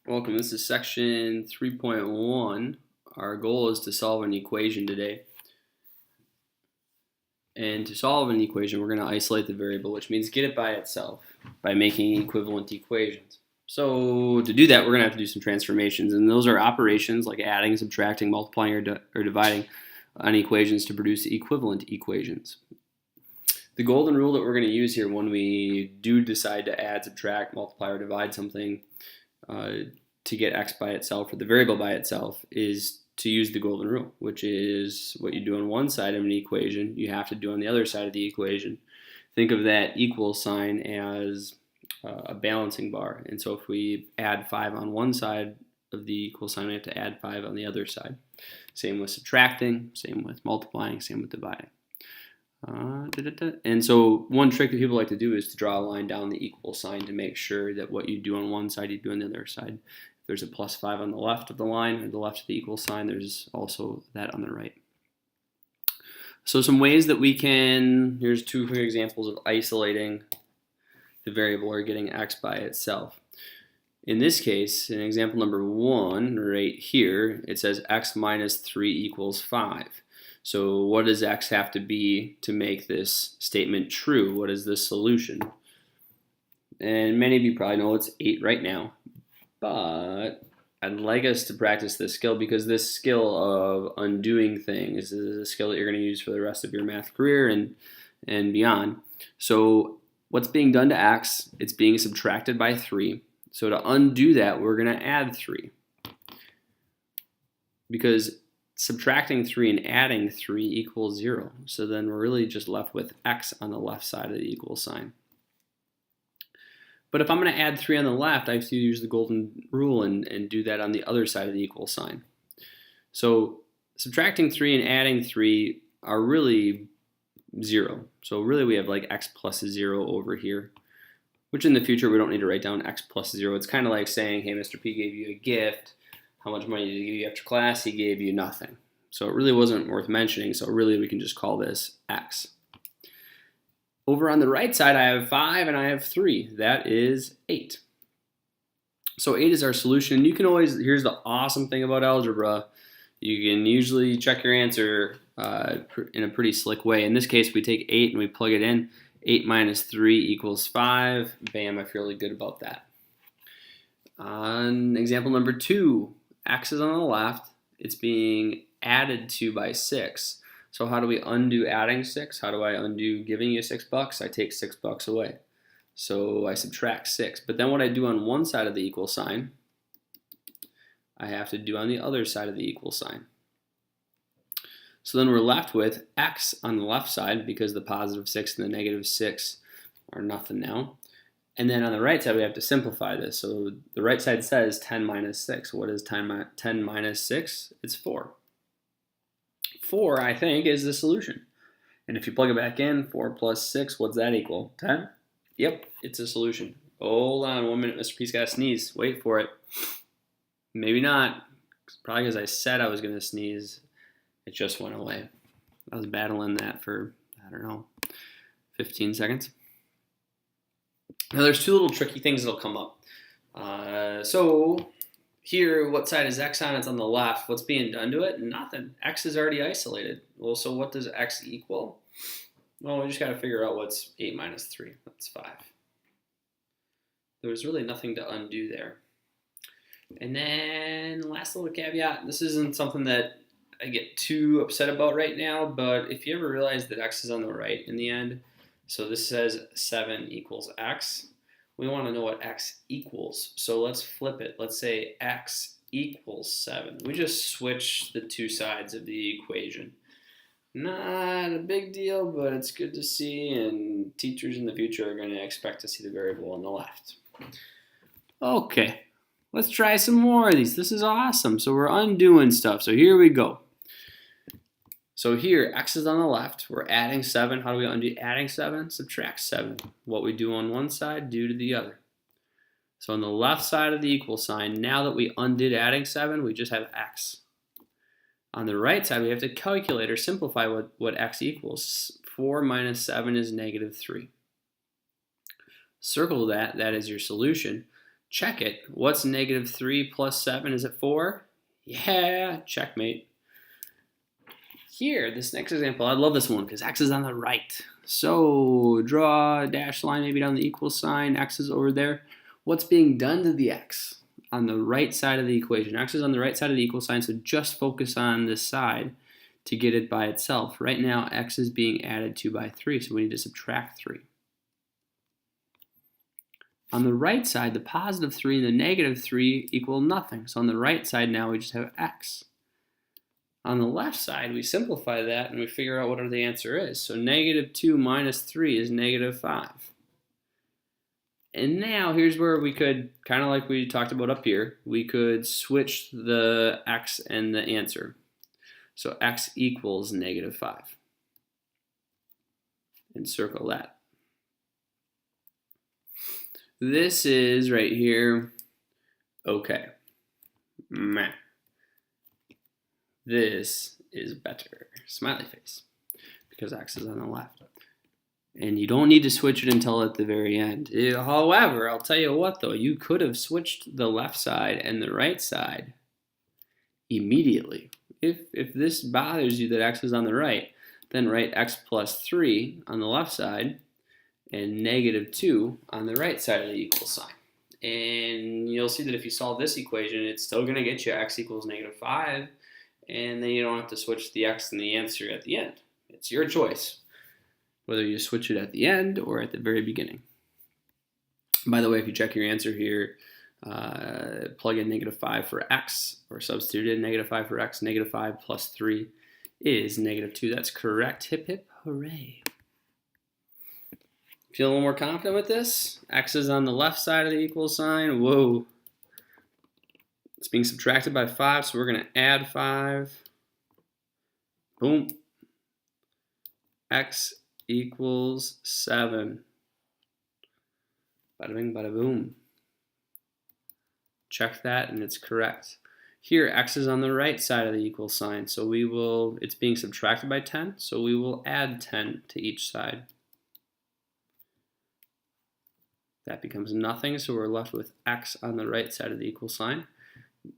Welcome, this is section 3.1. Our goal is to solve an equation today. And to solve an equation, we're going to isolate the variable, which means get it by itself by making equivalent equations. So to do that, we're going to have to do some transformations, and those are operations like adding, subtracting, multiplying, or dividing on equations to produce equivalent equations. The golden rule that we're going to use here when we do decide to add, subtract, multiply, or divide something to get x by itself or the variable by itself is to use the golden rule, which is what you do on one side of an equation, you have to do on the other side of the equation. Think of that equal sign as a balancing bar, and so if we add 5 on one side of the equal sign, we have to add 5 on the other side. Same with subtracting, same with multiplying, same with dividing. And so one trick that people like to do is to draw a line down the equal sign to make sure that what you do on one side, you do on the other side. If there's a plus 5 on the left of the line or the left of the equal sign, there's also that on the right. So some ways that we can, here's two quick examples of isolating the variable or getting x by itself. In this case, in example number 1, right here, it says x minus 3 equals 5. So what does x have to be to make this statement true? What is the solution? And many of you probably know it's 8 right now, but I'd like us to practice this skill because this skill of undoing things is a skill that you're going to use for the rest of your math career and beyond. So what's being done to x? It's being subtracted by 3. So to undo that, we're going to add 3. Because subtracting 3 and adding 3 equals 0. So then we're really just left with x on the left side of the equal sign. But if I'm going to add 3 on the left, I have to use the golden rule and do that on the other side of the equal sign. So subtracting 3 and adding 3 are really 0. So really we have like x plus 0 over here, which in the future we don't need to write down x plus 0. It's kind of like saying, hey, Mr. P gave you a gift. How much money did he give you after class? He gave you nothing. So it really wasn't worth mentioning, so really we can just call this x. Over on the right side, I have 5 and I have 3. That is 8. So 8 is our solution. You can always, here's the awesome thing about algebra, you can usually check your answer in a pretty slick way. In this case, we take 8 and we plug it in. 8 minus 3 equals 5. Bam, I feel really good about that. On example number 2, x is on the left, it's being added to by 6. So how do we undo adding 6? How do I undo giving you $6? I take $6 away. So I subtract 6. But then what I do on one side of the equal sign, I have to do on the other side of the equal sign. So then we're left with x on the left side because the positive 6 and the negative 6 are nothing now. And then on the right side, we have to simplify this. So the right side says 10 minus 6. What is 10 minus 6? It's 4. 4, I think, is the solution. And if you plug it back in, 4 plus 6, what's that equal? 10? Yep, it's a solution. Hold on 1 minute, Mr. P's got to sneeze. Wait for it. Maybe not. Probably because I said I was going to sneeze. It just went away. I was battling that for, I don't know, 15 seconds. Now there's two little tricky things that'll come up. So here, what side is x on? It's on the left. What's being done to it? Nothing. X is already isolated. Well, so what does x equal? Well, we just got to figure out what's 8 minus 3. That's 5. There's really nothing to undo there. And then last little caveat, this isn't something that I get too upset about right now, but if you ever realize that x is on the right in the end, so this says 7 equals x. We want to know what x equals. So let's flip it. Let's say x equals 7. We just switch the two sides of the equation. Not a big deal, but it's good to see, and teachers in the future are going to expect to see the variable on the left. Okay, let's try some more of these. This is awesome. So we're undoing stuff. So here we go. So here, x is on the left. We're adding 7. How do we undo adding 7? Subtract 7. What we do on one side, do to the other. So on the left side of the equal sign, now that we undid adding 7, we just have x. On the right side, we have to calculate or simplify what x equals. 4 minus 7 is negative 3. Circle that. That is your solution. Check it. What's negative 3 plus 7? Is it 4? Yeah, checkmate. Here, this next example, I love this one because x is on the right. So draw a dashed line maybe down the equal sign. X is over there. What's being done to the x? On the right side of the equation. X is on the right side of the equal sign, so just focus on this side to get it by itself. Right now, x is being added to by 3, so we need to subtract 3. On the right side, the positive 3 and the negative 3 equal nothing. So on the right side now, we just have x. On the left side, we simplify that and we figure out what the answer is. So negative 2 minus 3 is negative 5. And now here's where we could, kind of like we talked about up here, we could switch the x and the answer. So x equals negative 5. And circle that. This is right here, okay. Meh. This is better. Smiley face. Because x is on the left. And you don't need to switch it until at the very end. However, I'll tell you what though, you could have switched the left side and the right side immediately. If this bothers you that x is on the right, then write x plus 3 on the left side and negative 2 on the right side of the equal sign. And you'll see that if you solve this equation, it's still going to get you x equals negative 5, and then you don't have to switch the x and the answer at the end. It's your choice, whether you switch it at the end or at the very beginning. By the way, if you check your answer here, plug in negative 5 for x, or substitute in negative 5 for x, negative 5 plus 3 is negative 2. That's correct. Hip hip hooray. Feel a little more confident with this? X is on the left side of the equal sign. Whoa. It's being subtracted by 5, so we're going to add 5. Boom. X equals 7. Bada bing, bada boom. Check that and it's correct. Here, x is on the right side of the equal sign, so it's being subtracted by 10, so we will add 10 to each side. That becomes nothing, so we're left with x on the right side of the equal sign.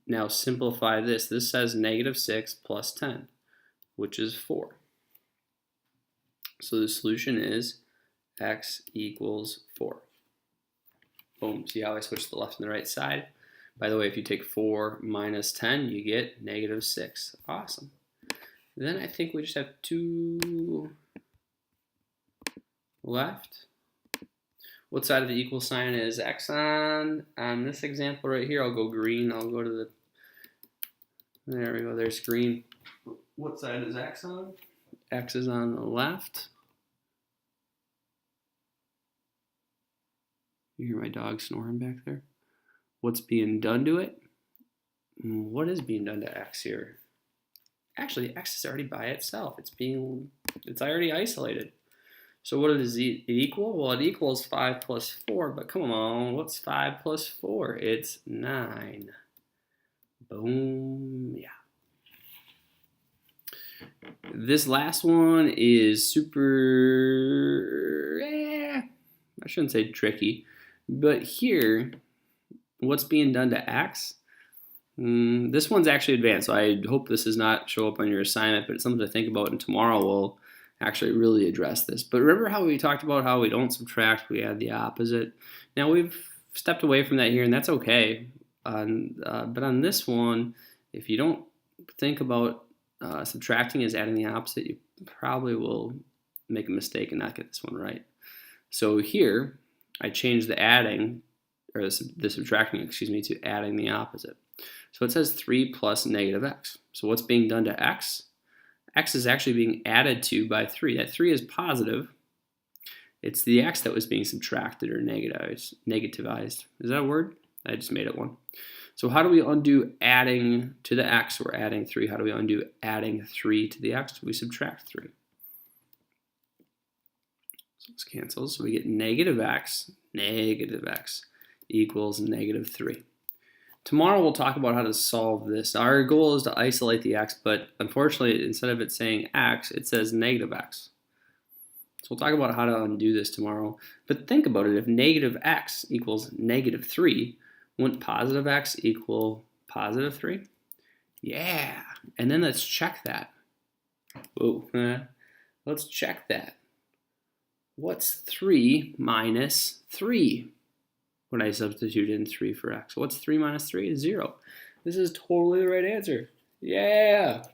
Now simplify this. This says negative 6 plus 10, which is 4. So the solution is x equals 4. Boom. See how I switched the left and the right side? By the way, if you take 4 minus 10, you get negative 6. Awesome. Then I think we just have 2 left. What side of the equal sign is x on? On this example right here, I'll go green. I'll go to the, there we go, there's green. What side is x on? X is on the left. You hear my dog snoring back there? What's being done to it? What is being done to x here? Actually, x is already by itself. It's already isolated. So what does it equal? Well, it equals 5 plus 4, but come on, what's 5 plus 4? It's 9. Boom, yeah. This last one is super, I shouldn't say tricky, but here, what's being done to x? This one's actually advanced, so I hope this does not show up on your assignment, but it's something to think about, and tomorrow we'll actually really address this. But remember how we talked about how we don't subtract, we add the opposite? Now we've stepped away from that here, and that's okay. But on this one, if you don't think about subtracting as adding the opposite, you probably will make a mistake and not get this one right. So here, I changed the adding, or the subtracting, excuse me, to adding the opposite. So it says 3 plus negative x. So what's being done to x? X is actually being added to by 3. That 3 is positive. It's the x that was being subtracted or negativized. Is that a word? I just made it one. So how do we undo adding to the x? We're adding 3. How do we undo adding 3 to the x? We subtract 3. So this cancels. So we get negative x equals negative 3. Tomorrow we'll talk about how to solve this. Our goal is to isolate the x, but unfortunately instead of it saying x, it says negative x. So we'll talk about how to undo this tomorrow. But think about it, if negative x equals negative 3, Wouldn't positive x equal positive 3? Yeah. And then let's check that. Whoa. Let's check that. What's 3 minus 3? When I substitute in 3 for x. What's 3 minus 3? 0. This is totally the right answer. Yeah.